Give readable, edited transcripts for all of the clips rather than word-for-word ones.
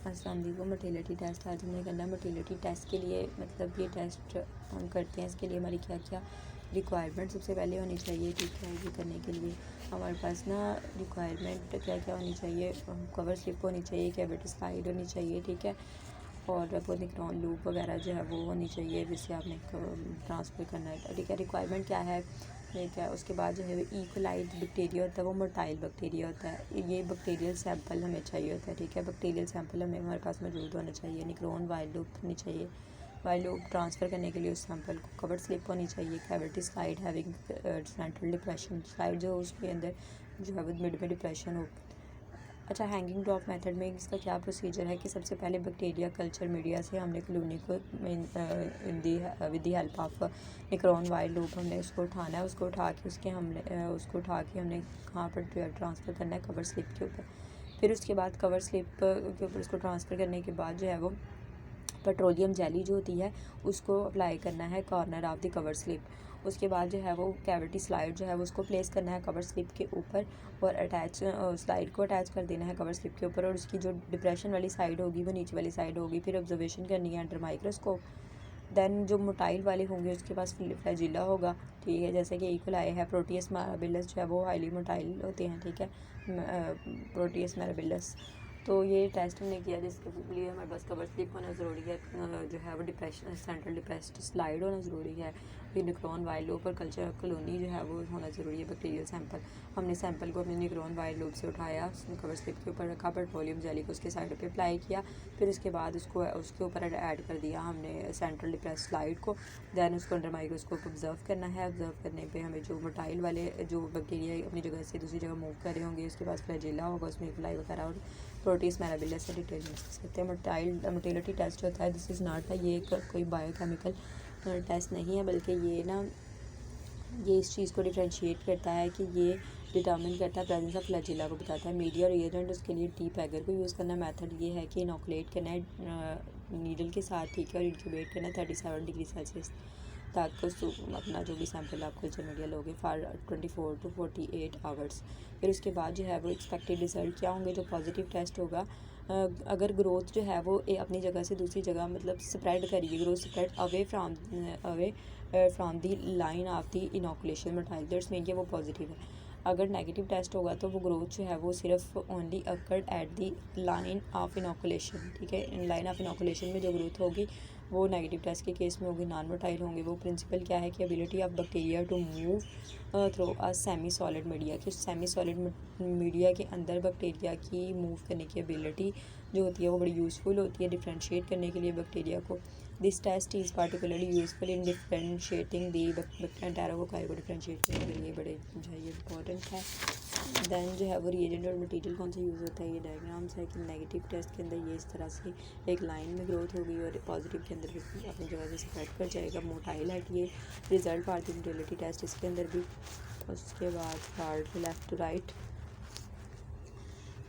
अस्सलाम वालेकुम। Motility test आज हमने करना है। मोटिलिटी टेस्ट के लिए मतलब ये टेस्ट हम करते हैं, इसके लिए हमारी क्या क्या रिक्वायरमेंट सबसे पहले होनी चाहिए। ठीक है, ये करने के लिए हमारे पास ना रिक्वायरमेंट क्या क्या होनी चाहिए। कवर स्लिप होनी चाहिए, कैविटी स्लाइड होनी चाहिए, ठीक है, और वो निक्रॉन लूप वगैरह जो है वो होनी चाहिए जिससे आपने ट्रांसफ़र करना है। ठीक है, रिक्वायरमेंट क्या है, ठीक है। उसके बाद जो है इकोलाइट बैक्टीरिया होता है, वो मोटाइल बैक्टीरिया होता है। ये बैक्टीरियल सैंपल हमें चाहिए होता है, ठीक है। बैक्टीरियल सैंपल हमारे पास मौजूद होना चाहिए। निक्रोन वाइल्ड लूप होनी चाहिए। वाइल्ड लूप ट्रांसफ़र करने के लिए उस सैंपल को कवर स्लिप होनी चाहिए। Cavity slide having central depression, slide जो उसके अंदर जो है वो मिड में डिप्रेशन हो। अच्छा, हैंगिंग ड्रॉप मेथड में इसका क्या प्रोसीजर है कि सबसे पहले बैक्टीरिया कल्चर मीडिया से हमने कॉलोनी को with the help of nichrome wire loop हमने उसको उठाना है। उसको उठा के हमने कहाँ पर ट्रांसफ़र करना है, कवर स्लिप के ऊपर। फिर उसके बाद कवर स्लिप के ऊपर उसको ट्रांसफ़र करने के बाद जो है वो पेट्रोलियम जेली जो होती है उसको अप्लाई करना है corner of the cover slip. उसके बाद जो है वो कैविटी स्लाइड जो है वो उसको प्लेस करना है कवर स्लिप के ऊपर और स्लाइड को अटैच कर देना है कवर स्लिप के ऊपर, और उसकी जो डिप्रेशन वाली साइड होगी वो नीचे वाली साइड होगी। फिर ऑब्जर्वेशन करनी है अंडर माइक्रोस्कोप। दैन जो मोटाइल वाले होंगे उसके पास फ्लैजिला होगा, ठीक है, जैसे कि इकोलाई है। प्रोटियस मैराबिलस जो है वो हाईली मोटाइल होते हैं, ठीक है, प्रोटियस मैराबिलस। तो ये टेस्ट हमने किया जिसके लिए हमारे पास कवर स्लिप होना ज़रूरी है, जो है वो डिप्रेशन सेंट्रल डिप्रेस्ड स्लाइड होना ज़रूरी है। फिर निक्रोन वाइल्ड लूप और कल्चर कॉलोनी जो है वो होना ज़रूरी है। बैक्टीरियल सैंपल, हमने सैंपल को अपने निक्रोन वाइल्ड लूप से उठाया, कवर स्लिप के ऊपर रखा, पेट्रोलियम जेली को उसके साइड पे अप्लाई किया। फिर उसके बाद उसके ऊपर ऐड कर दिया हमने सेंट्रल डिप्रेस्ड स्लाइड को। दैन उसको अंडर माइक्रोस्कोप ऑब्जर्व करना है। ऑब्जर्व करने पे हमें जो मोटाइल वाले जो बैक्टीरिया अपनी जगह से दूसरी जगह मूव कर रहे होंगे, उसके पास फ्लैजिला होगा, उसमें फ्लाई वगैरह और प्रोटीज मैराबिलस से डिटेल डिस्कस करते हैं। मोटिलिटी टेस्ट होता है, दिस इज़ नॉट ये कोई बायोकेमिकल टेस्ट नहीं है, बल्कि ये इस चीज़ को डिफ्रेंशिएट करता है कि ये डिटर्मिन करता है प्रेजेंस ऑफ फ्लैजिला को बताता है। मीडिया रिएजेंट उसके लिए टी पैगर को यूज़ करना। मेथड ये है कि इनोकुलेट करना है नीडल के साथ, ठीक है, और इंक्यूबेट करना है 37 डिग्री सेल्सियस तक अपना जो भी सैंपल आप कल्चर मीडिया लोगे फॉर 24 to 48 आवर्स। फिर उसके बाद जो है वो एक्सपेक्टेड रिजल्ट क्या होंगे। जो पॉजिटिव टेस्ट होगा, अगर ग्रोथ जो है वो अपनी जगह से दूसरी जगह मतलब स्प्रेड करिए, growth spread away from the line of the inoculation motile, that's mean कि वो पॉजिटिव है। अगर नेगेटिव टेस्ट होगा तो वो ग्रोथ जो है वो सिर्फ only occurred at the line of inoculation, ठीक है। लाइन ऑफ इनोकुलेशन में जो ग्रोथ होगी वो नेगेटिव टेस्ट के केस में होगी, नॉन मोटाइल होंगे। वो प्रिंसिपल क्या है कि ability of bacteria to move through a semi solid media, कि सेमी सॉलिड मीडिया के अंदर बैक्टीरिया की मूव करने की एबिलिटी जो होती है वो बड़ी यूज़फुल होती है डिफ्रेंशिएट करने के लिए बैक्टीरिया को। This test is particularly useful in differentiating the enterococci को डिफ्रेंशिएट करने के लिए बड़े जो है ये इंपॉर्टेंट है। दैन जो है वो रिएजेंट और मटेरियल कौन सा यूज़ होता है, ये डायग्राम्स है कि नेगेटिव टेस्ट के अंदर ये इस तरह से एक लाइन में ग्रोथ होगी और पॉजिटिव के अंदर भी अपनी जगह से स्प्रेड कर जाएगा। मोटाइल है ये result for the motility test, इसके अंदर भी। उसके बाद for left to right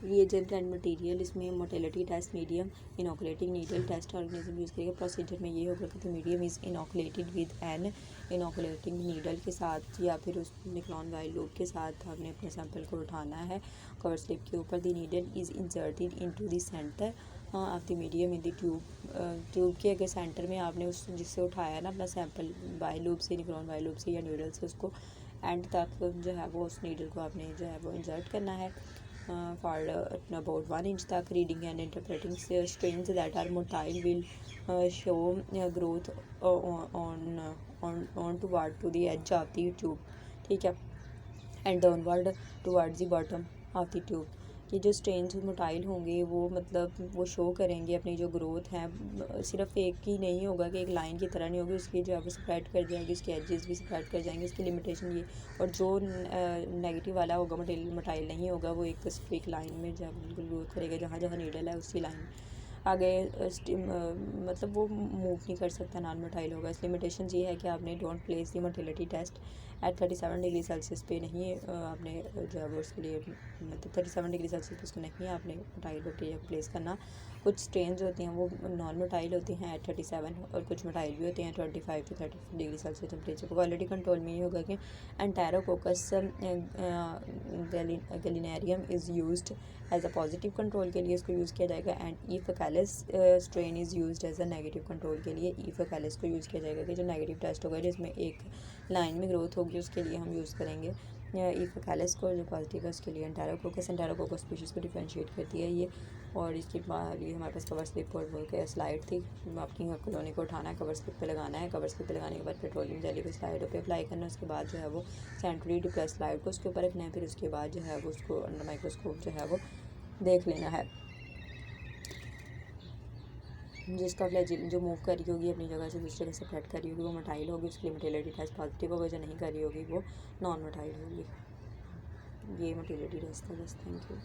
reagent and material, इसमें motility test medium inoculating needle test organism use करेगा। प्रोसीजर में ये होगा कि the medium is inoculated with an inoculating needle के साथ या फिर उस निक्रोन वाइल्ड लूप के साथ हमने अपने सैंपल को उठाना है कवर स्लिप के ऊपर। The needle is inserted into the centre of the medium in the tube के अगर सेंटर में आपने उस जिससे उठाया ना अपना सैंपल वाइल्ड लूप से, निक्रोन वाइल्ड लूप से या नीडल से, उसको एंड तक जो है वो उस नीडल को आपने जो है वो इंसर्ट करना है for about 1 inch तक। reading and interpreting strains that are motile will show growth on toward to the edge of the tube, ठीक है, and downward towards the bottom of the tube। ये जो स्ट्रेन्स मोटाइल होंगे वो मतलब वो show करेंगे अपनी जो ग्रोथ है, सिर्फ एक ही नहीं होगा कि एक लाइन की तरह नहीं होगी, उसकी जो है वो स्प्रेड कर जाएगी, उसके एजेस भी स्प्रेड कर जाएंगे। इसकी लिमिटेशन ये, और जो नेगेटिव वाला होगा मोटाइल नहीं होगा वो एक स्ट्रिक लाइन में जो है बिल्कुल ग्रोथ करेगा, जहाँ जहाँ नीडल है उसी लाइन आगे मतलब वो मूव नहीं कर सकता, नॉन मोटाइल होगा। इस लिमिटेशन ये है कि आपने don't place the motility test at 37 degree Celsius पे नहीं आपने जो है वो उसके लिए मतलब 37 डिग्री सेल्सियस पे उसको नहीं आपने मोटाइल बैक्टीरिया को प्लेस करना। कुछ स्ट्रेन्स होती हैं वो नॉन मोटाइल होती हैं एट 37 और कुछ मोटाइल भी होती हैं 25 to 30 degree Celsius temperature. Quality control में ये होगा कि Enterococcus gallinarum is used as a positive control के लिए इसको यूज़ किया जाएगा and E faecalis strain is used as a negative control के लिए ई फैकालिस को यूज़ किया जाएगा कि जो नेगेटिव टेस्ट होगा जिसमें एक लाइन में ग्रोथ होगी उसके लिए हम यूज़ करेंगे ई फैकालिस को। जो पॉजिटिव है उसके लिए एंटेरोकोकस स्पीशीज़ को डिफरेंशिएट करती है ये। और इसके बाद ये हमारे पास कवर स्लिप और वो क्या स्लाइड थी, अपनी कॉलोनी को उठाना है, कवर स्लिप पे लगाना है, कवर स्लिप पे लगाने के बाद पेट्रोलियम जेली को स्लाइडों पे अप्लाई करना है। उसके बाद जो है वो सेंट्रली डिप्रेस स्लाइड को उसके ऊपर रखना है, फिर उसके बाद जो है वो उसको अंडर माइक्रोस्कोप जो है वो देख लेना है। जिसका फ्लैजिल जो मूव कर रही होगी अपनी जगह से दूसरी जगह सेपरेट कर रही होगी वो मोटाइल होगी, उसके लिए मोटिलिटी टेस्ट पॉजिटिव होगा, जो नहीं कर रही होगी वो नॉन मोटाइल होगी। ये मोटिलिटी टेस्ट है बस। Thank you.